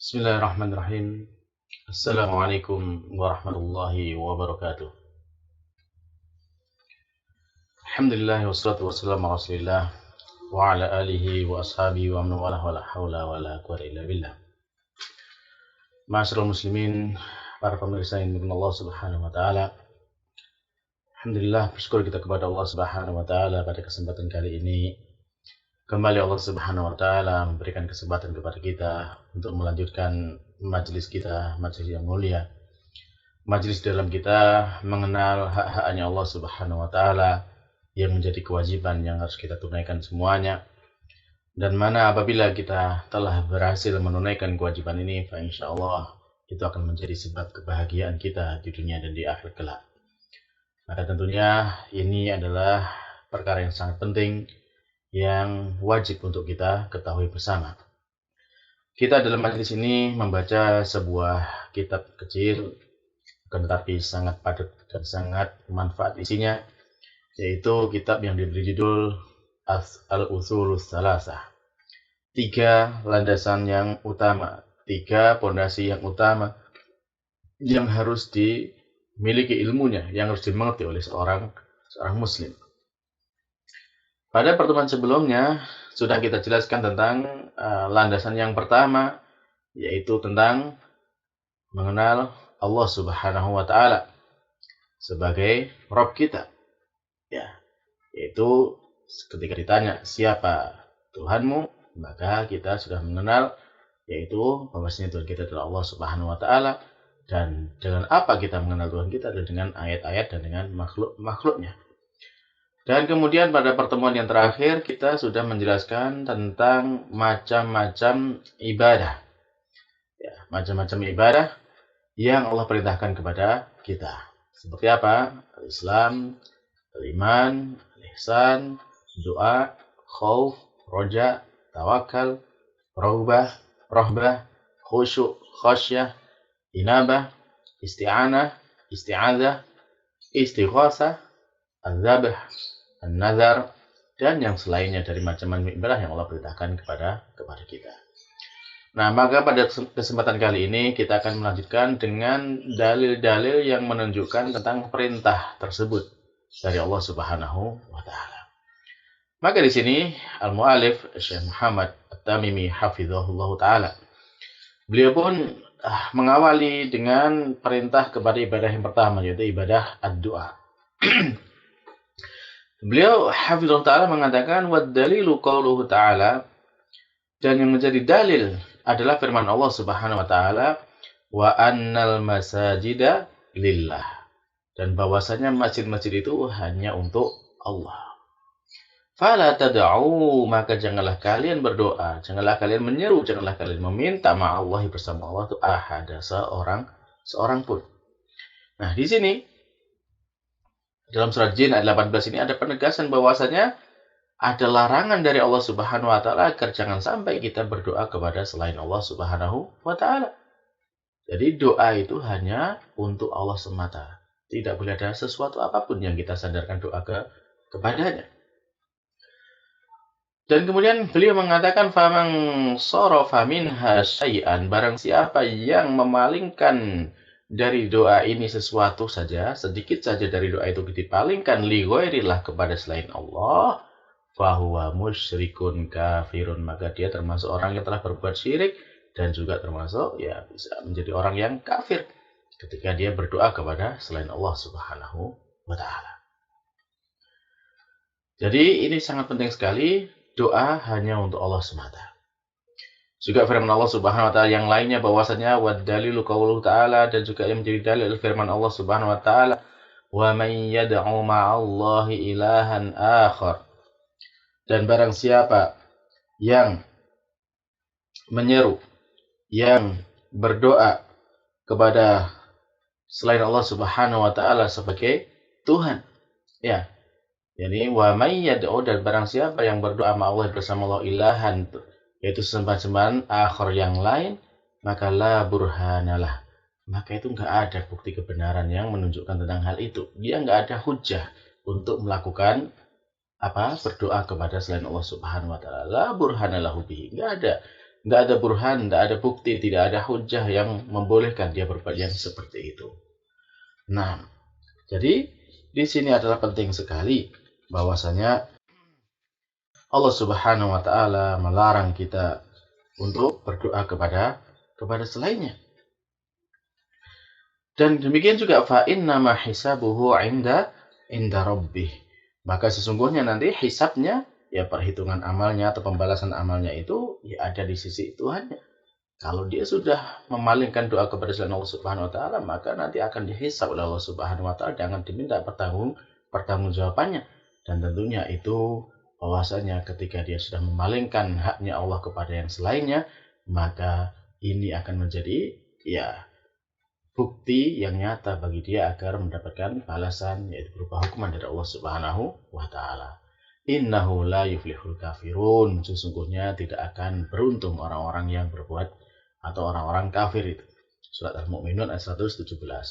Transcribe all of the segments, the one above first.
Bismillahirrahmanirrahim. Assalamualaikum warahmatullahi wabarakatuh. Alhamdulillah wassalatu wassalamu ala Rasulillah wa ala alihi wa ashabihi wa man walah wala haula wala quwwata illa billah. Ma'asyiral muslimin, para pemirsa yang dimuliakan Allah Subhanahu wa taala. Alhamdulillah, bersyukur kita kepada Allah Subhanahu wa taala pada kesempatan kali ini. Kembali Allah Subhanahu wa taala memberikan kesempatan kepada kita untuk melanjutkan majelis kita, majelis yang mulia. Majelis dalam kita mengenal hak-haknya Allah Subhanahu wa taala yang menjadi kewajiban yang harus kita tunaikan semuanya. Dan mana apabila kita telah berhasil menunaikan kewajiban ini, fa insyaallah itu akan menjadi sebab kebahagiaan kita di dunia dan di akhirat kelak. Maka tentunya ini adalah perkara yang sangat penting yang wajib untuk kita ketahui bersama. Kita dalam majelis ini membaca sebuah kitab kecil, tetapi sangat padat dan sangat manfaat isinya, yaitu kitab yang diberi judul Al-Usulus Salasah. 3 landasan yang utama, 3 pondasi yang utama yang harus dimiliki ilmunya, yang harus dimengerti oleh seorang muslim. Pada pertemuan sebelumnya sudah kita jelaskan tentang landasan yang pertama, yaitu tentang mengenal Allah Subhanahu wa taala sebagai Rabb kita. Ya, yaitu ketika ditanya siapa Tuhanmu, maka kita sudah mengenal yaitu bahwasanya Tuhan kita adalah Allah Subhanahu wa taala, dan dengan apa kita mengenal Tuhan kita adalah dengan ayat-ayat dan dengan makhluk-makhluknya. Dan kemudian pada pertemuan yang terakhir kita sudah menjelaskan tentang macam-macam ibadah. Ya, macam-macam ibadah yang Allah perintahkan kepada kita. Seperti apa? Al-Islam, al-Iman, al-Ihsan, doa, khauf, roja, tawakal, rohbah, khusyuk, khasyah, inabah, isti'anah, isti'adzah, istighasah, al-zabah, an-nazar, dan yang selainnya dari macam-macam ibadah yang Allah perintahkan kepada kita. Nah, maka pada kesempatan kali ini kita akan melanjutkan dengan dalil-dalil yang menunjukkan tentang perintah tersebut dari Allah Subhanahu wa taala. Maka di sini al-mu'allif Syekh Muhammad At-Tamimi hafizahullah taala, beliau pun mengawali dengan perintah kepada ibadah yang pertama, yaitu ibadah ad-du'a. Beliau hafizahullah ta'ala mengatakan wad dalilu qauluhu ta'ala, dan yang menjadi dalil adalah firman Allah Subhanahu wa taala, wa annal masajida lillah, dan bahwasanya masjid-masjid itu hanya untuk Allah. Fala tad'u, maka janganlah kalian berdoa, janganlah kalian menyeru, janganlah kalian meminta ma'allahi bersama Allah itu ahada, seorang pun. Nah, di sini dalam surat Jin ayat 18 ini ada penegasan bahwasanya ada larangan dari Allah Subhanahu wa taala agar jangan sampai kita berdoa kepada selain Allah Subhanahu wa taala. Jadi doa itu hanya untuk Allah semata. Tidak boleh ada sesuatu apapun yang kita sandarkan doa kepadanya. Dan kemudian beliau mengatakan faman sarafa minha syai'an, barang siapa yang memalingkan dari doa ini sesuatu saja, sedikit saja dari doa itu dipalingkan li ghairillah kepada selain Allah, fahuwa musyrikun kafirun, maka dia termasuk orang yang telah berbuat syirik dan juga termasuk bisa menjadi orang yang kafir ketika dia berdoa kepada selain Allah Subhanahu wa taala. Jadi ini sangat penting sekali, doa hanya untuk Allah semata. Juga firman Allah Subhanahu wa taala yang lainnya bahwasanya wad dalilu qauluhu ta'ala, dan juga yang menjadi dalil firman Allah Subhanahu wa taala, wa may yad'u ma'allahi ilahan akhar, dan barang siapa yang menyeru, yang berdoa kepada selain Allah Subhanahu wa taala sebagai Tuhan. Ya. Jadi wa may yad'u, dan barang siapa yang berdoa ma'allahi bersama Allah ilahan, yaitu sembahan-sembahan akhir yang lain, maka la burhanalah, maka itu enggak ada bukti kebenaran yang menunjukkan tentang hal itu. Dia enggak ada hujah untuk melakukan berdoa kepada selain Allah Subhanahu wa taala. La burhanalahu bihi, enggak ada Tidak ada burhan, tidak ada bukti, tidak ada hujah yang membolehkan dia berbuat yang seperti itu. Nah, jadi di sini adalah penting sekali bahwasanya Allah Subhanahu wa taala melarang kita untuk berdoa kepada selainnya. Dan demikian juga fa innama hisabuhu inda rabbih. Maka sesungguhnya nanti hisabnya, ya perhitungan amalnya atau pembalasan amalnya itu ya ada di sisi Tuhannya. Kalau dia sudah memalingkan doa kepada selain Allah Subhanahu wa taala, maka nanti akan dihisab oleh Allah Subhanahu wa taala, jangan diminta pertanggungjawabannya. Dan tentunya itu bahwasanya ketika dia sudah memalingkan haknya Allah kepada yang selainnya, maka ini akan menjadi ya bukti yang nyata bagi dia agar mendapatkan balasan, yaitu berupa hukuman dari Allah Subhanahu wa taala. Innahu la yuflihul kafirun. Sesungguhnya tidak akan beruntung orang-orang yang berbuat atau orang-orang kafir itu. Surat Al-Mu'minun ayat 117.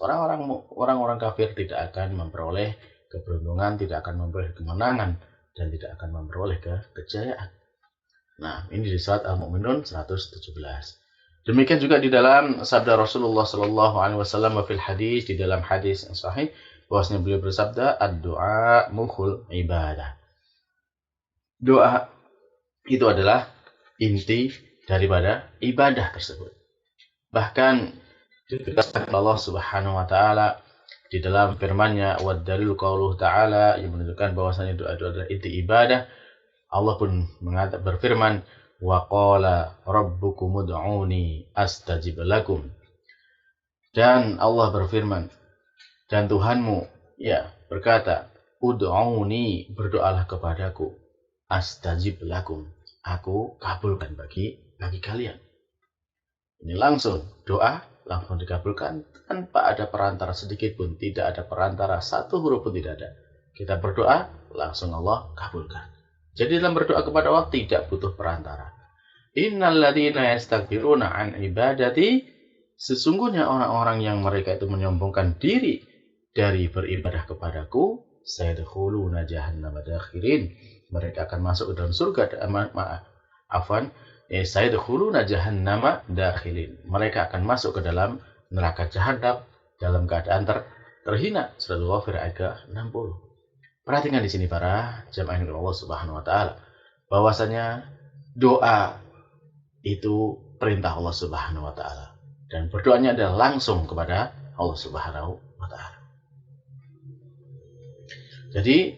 Orang-orang kafir tidak akan memperoleh keberuntungan, tidak akan memperoleh kemenangan, dan tidak akan memperoleh kejayaan. Nah, ini di surat Al-Mu'minun 117. Demikian juga di dalam sabda Rasulullah sallallahu alaihi wasallam fil hadis, di dalam hadis yang sahih bahwasanya beliau bersabda, ad-du'a mukhul ibadah. Doa itu adalah inti daripada ibadah tersebut. Bahkan ditegaskan Allah Subhanahu wa taala di dalam firman-Nya, wa dalil qauluhu ta'ala, yang menunjukkan bahwasanya doa itu adalah inti ibadah. Allah pun berfirman, wa qala rabbukum ud'uni astajib lakum. Dan Allah berfirman, dan Tuhanmu ya berkata, ud'uni, berdoalah kepadaku, astajib lakum, aku kabulkan bagi kalian. Ini langsung doa langsung dikabulkan tanpa ada perantara sedikit pun, tidak ada perantara, satu huruf pun tidak ada. Kita berdoa langsung Allah kabulkan. Jadi dalam berdoa kepada Allah tidak butuh perantara. Innal ladzina yastakbiruna an ibadati, sesungguhnya orang-orang yang mereka itu menyombongkan diri dari beribadah kepadaku, sayadkhuluna jahannama dakhirin, mereka akan masuk ke dalam surga, sayadkhuluna jahannama dakhilin, mereka akan masuk ke dalam neraka jahanam dalam keadaan terhina. Surat Al-Ghafir ayat ke-60. Perhatikan di sini para jamaah Allah Subhanahu wa taala, bahwasanya doa itu perintah Allah Subhanahu wa taala, dan berdoanya adalah langsung kepada Allah Subhanahu wa taala. Jadi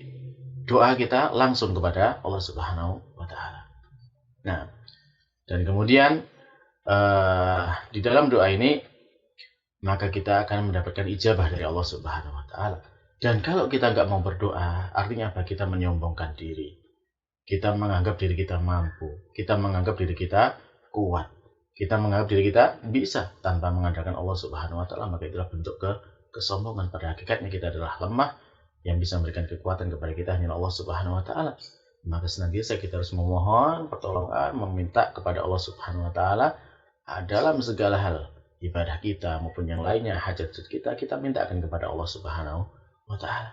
doa kita langsung kepada Allah Subhanahu wa taala. Nah, dan kemudian di dalam doa ini maka kita akan mendapatkan ijabah dari Allah Subhanahu wa taala. Dan kalau kita nggak mau berdoa, artinya apa? Kita menyombongkan diri. Kita menganggap diri kita mampu. Kita menganggap diri kita kuat. Kita menganggap diri kita bisa tanpa mengandalkan Allah Subhanahu wa taala, maka itulah bentuk kesombongan. Pada hakikatnya kita adalah lemah, yang bisa memberikan kekuatan kepada kita hanya Allah Subhanahu wa taala. Maka senantiasa kita harus memohon pertolongan, meminta kepada Allah Subhanahu wa taala dalam segala hal, ibadah kita maupun yang lainnya, hajat kita mintakan kepada Allah Subhanahu wa taala.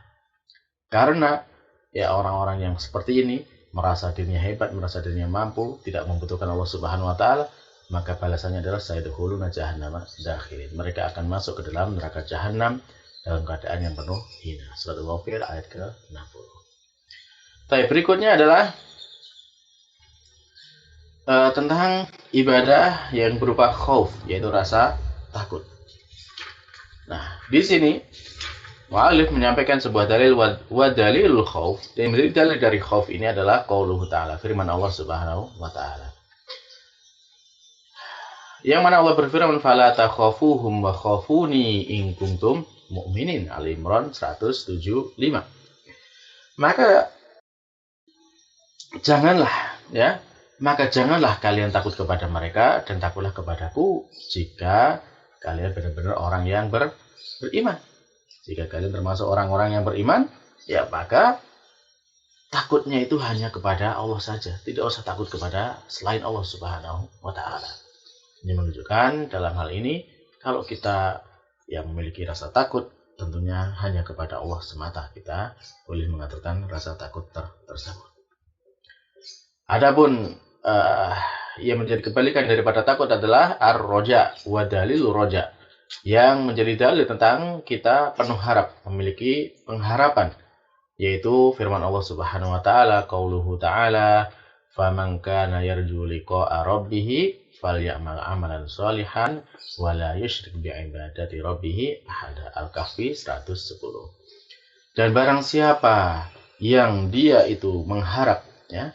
Karena ya orang-orang yang seperti ini merasa dirinya hebat, merasa dirinya mampu, tidak membutuhkan Allah Subhanahu wa taala, maka balasannya adalah sayadkhuluna jahannama dakhilin, mereka akan masuk ke dalam neraka jahanam dalam keadaan yang penuh hina. Surat Al-Ghafir ayat ke-60. Baik, berikutnya adalah tentang ibadah yang berupa khauf, yaitu rasa takut. Nah, di sini mu'allif menyampaikan sebuah dalil, wa dalilul khauf, dan dalil dari khauf ini adalah qauluhu ta'ala, firman Allah Subhanahu wa taala. Yang mana Allah berfirman, fala takhafuhum wa khafuni in kuntum mu'minin, Al-Imran 175. Maka janganlah kalian takut kepada mereka, dan takutlah kepadaku jika kalian benar-benar orang yang beriman. Jika kalian termasuk orang-orang yang beriman, ya maka takutnya itu hanya kepada Allah saja. Tidak usah takut kepada selain Allah Subhanahu wa taala. Ini menunjukkan dalam hal ini kalau kita yang memiliki rasa takut, tentunya hanya kepada Allah semata kita boleh mengaturkan rasa takut tersebut. Adapun yang menjadi kebalikan daripada takut adalah ar-roja wa dalilu roja, yang menjadi dalil tentang kita penuh harap, memiliki pengharapan, yaitu firman Allah Subhanahu wa taala, qauluhu ta'ala, faman kana yarju liqa'a rabbih falyamal amalan sholihan wa la yusyrik bi'ibadati rabbih ahada. Al-Kahfi 110. Dan barang siapa yang dia itu mengharap, ya,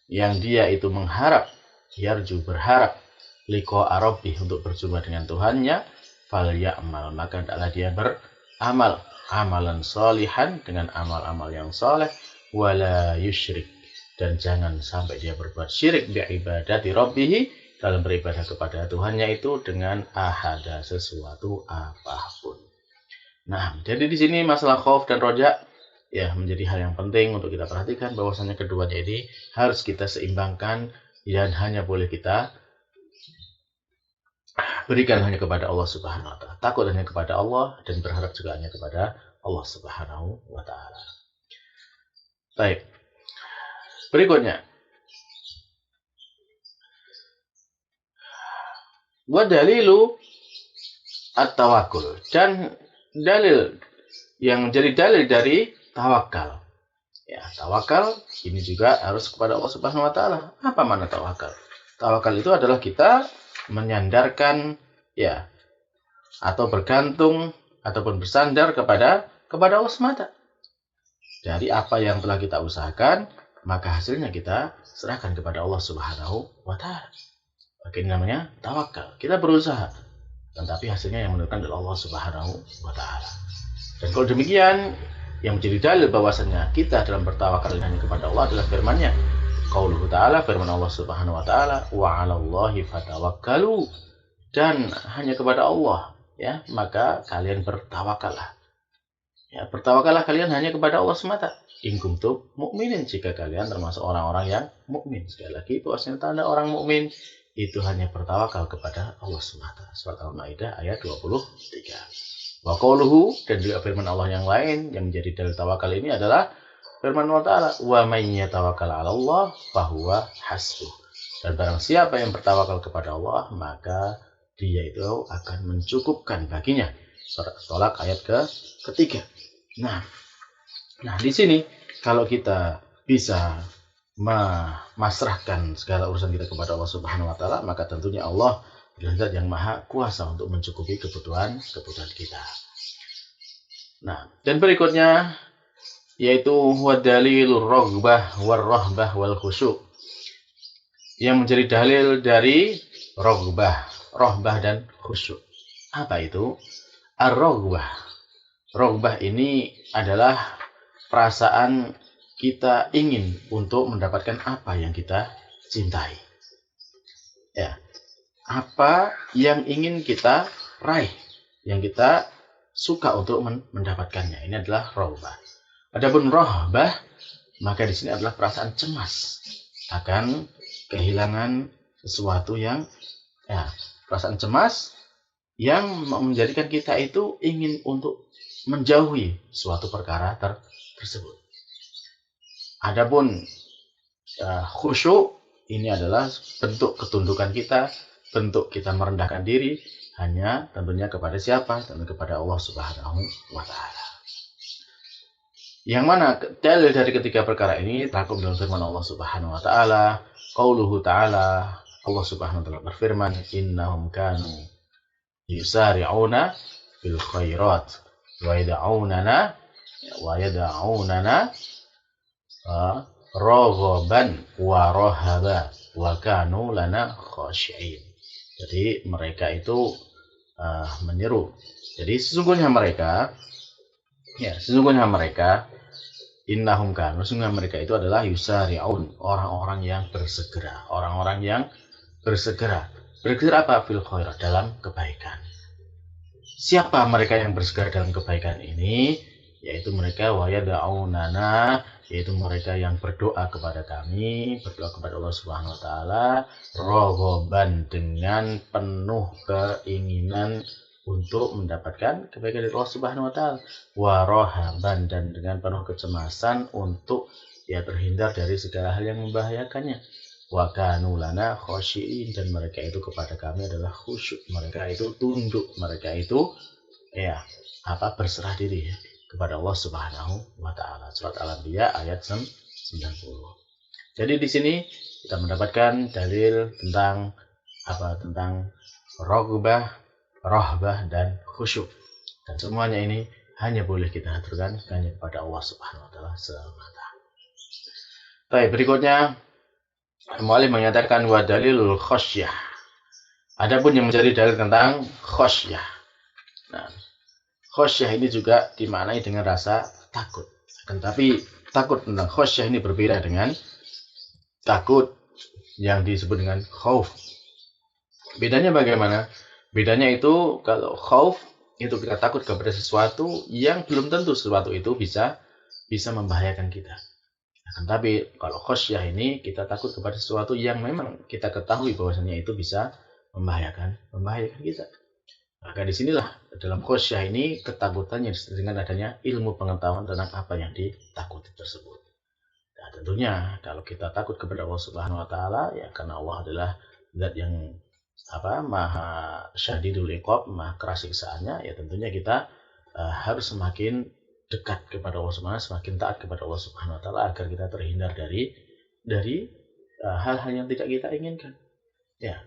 yang dia itu mengharap, yarju berharap, liqa'a rabbih untuk berjumpa dengan Tuhannya, falyamal, maka hendaklah dia beramal amalan sholihan, dengan amal-amal yang soleh, wala yusyrik, dan jangan sampai dia berbuat syirik bi'ibadati rabbih, dalam beribadah kepada Tuhannya itu dengan ahada, sesuatu apapun. Nah, jadi di sini masalah khauf dan roja ya menjadi hal yang penting untuk kita perhatikan, bahwasanya keduanya ini harus kita seimbangkan dan hanya boleh kita berikan hanya kepada Allah Subhanahu wa taala. Takut hanya kepada Allah dan berharap juga hanya kepada Allah Subhanahu wa taala. Baik. Berikutnya, wa dalilu at-tawakkul, dan dalil yang menjadi dalil dari tawakal. Ya, tawakal ini juga harus kepada Allah Subhanahu wa taala. Apa makna tawakal? Tawakal itu adalah kita menyandarkan, ya, atau bergantung ataupun bersandar kepada Allah semata. Dari apa yang telah kita usahakan, maka hasilnya kita serahkan kepada Allah Subhanahu wa taala. Ini namanya tawakal. Kita berusaha, tetapi hasilnya yang menentukan adalah Allah Subhanahu wa taala. Dan kalau demikian, yang menjadi dalil bahwasanya kita dalam bertawakal hanya kepada Allah adalah firman-Nya. Qauluhu ta'ala, firman Allah Subhanahu wa taala, wa 'alallahi fatawakkalu, dan hanya kepada Allah, ya, maka kalian bertawakallah. Ya, bertawakallah kalian hanya kepada Allah semata. In kuntum mu'minin, jika kalian termasuk orang-orang yang mukmin. Sekali lagi, bahwasanya tanda orang mukmin itu hanya bertawakal kepada Allah semata. Surat Al-Maidah ayat 23. Wa qauluhu, dan juga firman Allah yang lain yang menjadi dalil tawakal ini adalah firman Allah Ta'ala, wa may yatawakkal 'ala Allah fahuwa hasbuh. Dan barang siapa yang bertawakal kepada Allah, maka dia itu akan mencukupkan baginya. Surat At-Tolak ayat ketiga. Nah, di sini kalau kita bisa memasrahkan segala urusan kita kepada Allah Subhanahu wa taala, maka tentunya Allah adalah zat yang maha kuasa untuk mencukupi kebutuhan kita. Nah, dan berikutnya yaitu wadalilur raghbah war-rahbah wal khusyuk, yang menjadi dalil dari raghbah, rahbah dan khusyuk. Apa itu? Ar-raghbah. Raghbah ini adalah perasaan kita ingin untuk mendapatkan apa yang kita cintai. Ya. Apa yang ingin kita raih, yang kita suka untuk mendapatkannya. Ini adalah raghbah. Adapun rahbah, maka di sini adalah perasaan cemas akan kehilangan sesuatu yang, ya, perasaan cemas yang menjadikan kita itu ingin untuk menjauhi suatu perkara tersebut. Adapun khusyuk, ini adalah bentuk ketundukan kita, bentuk kita merendahkan diri hanya tentunya kepada siapa? Tentu kepada Allah Subhanahu wa taala. Yang mana dalil dari ketiga perkara ini terangkum dalam firman Allah Subhanahu wa taala. Qauluhu ta'ala, Allah Subhanahu wa taala berfirman, innahum kanu yusari'una fil khairat wa yad'unana raghaban wa rahaba wa kanu lana khashi'in. Jadi mereka itu menyeru. Jadi sesungguhnya mereka innahum kanu, sesungguhnya mereka itu adalah yusari'un, orang-orang yang bersegera, Bersegera apa? Fil khairat, dalam kebaikan. Siapa mereka yang bersegera dalam kebaikan ini? Yaitu mereka wayada'unana, yaitu mereka yang berdoa kepada kami, berdoa kepada Allah Subhanahu wa taala, raghaban, dengan penuh keinginan untuk mendapatkan kebaikan dari Allah Subhanahu wa taala, wa rahaban, dan dengan penuh kecemasan untuk terhindar dari segala hal yang membahayakannya. wa kanu lana khashiin, dan mereka itu kepada kami adalah khusyuk, mereka itu tunduk, mereka itu berserah diri kepada Allah Subhanahu wa taala. Surat Al-Anbiya ayat 90. Jadi di sini kita mendapatkan dalil tentang tentang raghbah, rahbah, dan khusyuk. Dan semuanya ini hanya boleh kita aturkan hanya kepada Allah Subhanahu wa taala semata. Baik, berikutnya Mu'allif menyatakan wa dalilul khasyah. Adapun yang menjadi dalil tentang khasyah. Nah, khasyah ini juga dimaknai dengan rasa takut. Tetapi takut tentang khasyah ini berbeda dengan takut yang disebut dengan khauf. Bedanya bagaimana? Bedanya itu kalau khauf itu kita takut kepada sesuatu yang belum tentu sesuatu itu bisa membahayakan kita. Tapi kalau khasyah ini kita takut kepada sesuatu yang memang kita ketahui bahwasanya itu bisa membahayakan kita. Maka disinilah dalam khasyah ini ketakutannya dengan adanya ilmu pengetahuan tentang apa yang ditakuti tersebut. Nah, tentunya kalau kita takut kepada Allah Subhanahu wa taala ya karena Allah adalah zat yang maha syadidul iqab, maha keras siksaannya, ya tentunya kita harus semakin dekat kepada Allah Subhanahu wa taala, semakin taat kepada Allah Subhanahu wa taala agar kita terhindar dari hal-hal yang tidak kita inginkan. Ya.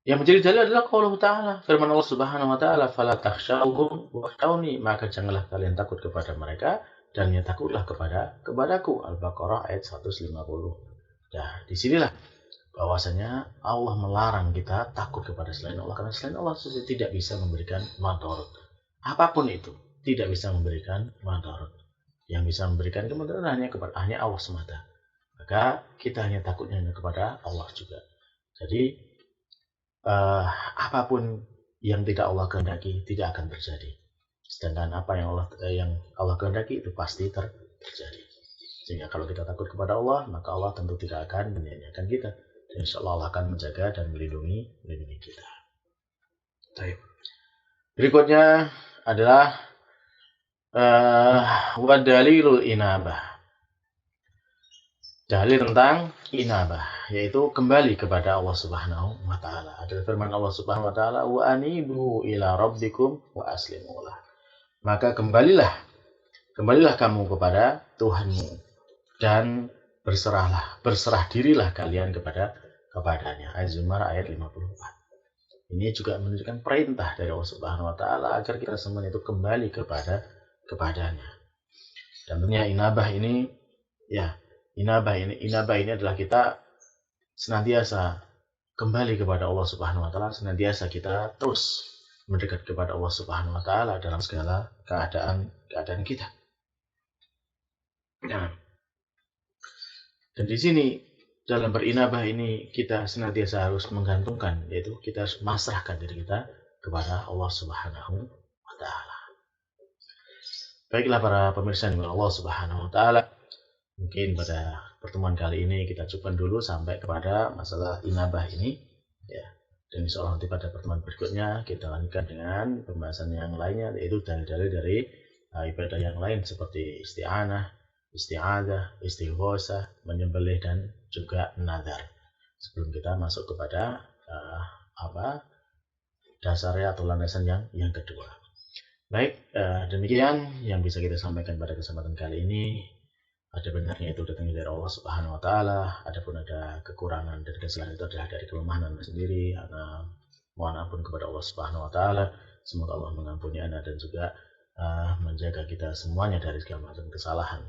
Yang menjadi dalil adalah qaulullah ta'ala, firman Allah Subhanahu wa taala, "Fala takhshawhum wakhshawni," maka janganlah kalian takut kepada mereka dan ya takutlah kepadaku. Al-Baqarah ayat 150. Nah, disinilah bahwasanya Allah melarang kita takut kepada selain Allah karena selain Allah tidak bisa memberikan madarat. Apapun itu tidak bisa memberikan madarat. Yang bisa memberikan kemudaratan hanya Allah semata. Maka kita hanya takutnya kepada Allah juga. Jadi apapun yang tidak Allah kehendaki tidak akan terjadi. Sedangkan apa yang Allah kehendaki itu pasti terjadi. Sehingga kalau kita takut kepada Allah, maka Allah tentu tidak akan menyanyiakan kita. Dan insya Allah akan menjaga dan melindungi kita. Baik. Berikutnya adalah wa dalilul inabah. Dalil tentang inabah, yaitu kembali kepada Allah Subhanahu wa taala. Ada firman Allah Subhanahu wa taala, wa anibu ila rabbikum wa aslimu lah. Maka kembalilah kamu kepada Tuhanmu dan berserah dirilah kalian kepadanya. Az-Zumar ayat 54. Ini juga menunjukkan perintah dari Allah Subhanahu wa taala agar kita semua itu kembali kepadanya. Dan tentunya inabah ini adalah kita senantiasa kembali kepada Allah Subhanahu wa taala, senantiasa kita terus mendekat kepada Allah Subhanahu wa taala dalam segala keadaan kita. Nah, dan di sini dalam berinabah ini kita senantiasa harus menggantungkan, yaitu kita harus masrahkan diri kita kepada Allah Subhanahu wa taala. Baiklah para pemirsa yang Allah Subhanahu wa taala, mungkin pada pertemuan kali ini kita cukupkan dulu sampai kepada masalah inabah ini ya. Dan insya Allah nanti pada pertemuan berikutnya kita lanjutkan dengan pembahasan yang lainnya, yaitu dalil-dalil dari ibadah yang lain seperti isti'anah, isti'adah, istighosah, menyembelih, dan juga nazar. Sebelum kita masuk kepada dasarnya atau landasan yang kedua. Baik, demikian yang bisa kita sampaikan pada kesempatan kali ini. Ada benarnya itu datangnya dari Allah Subhanahu wa taala, adapun ada kekurangan dan kesalahan itu adalah dari kelemahan Anda sendiri. Mohon ampun kepada Allah Subhanahu wa taala. Semoga Allah mengampuni Anda dan juga menjaga kita semuanya dari segala macam kesalahan.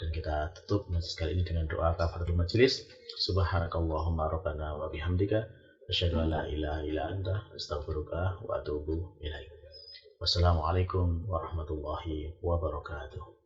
Dan kita tutup majelis kali ini dengan doa kafaratul majelis. Subhanakallahumma rabbana wa bihamdika asyhadu an la ilaha illa anta astaghfiruka wa atubu ilaik. Wassalamualaikum warahmatullahi wabarakatuh.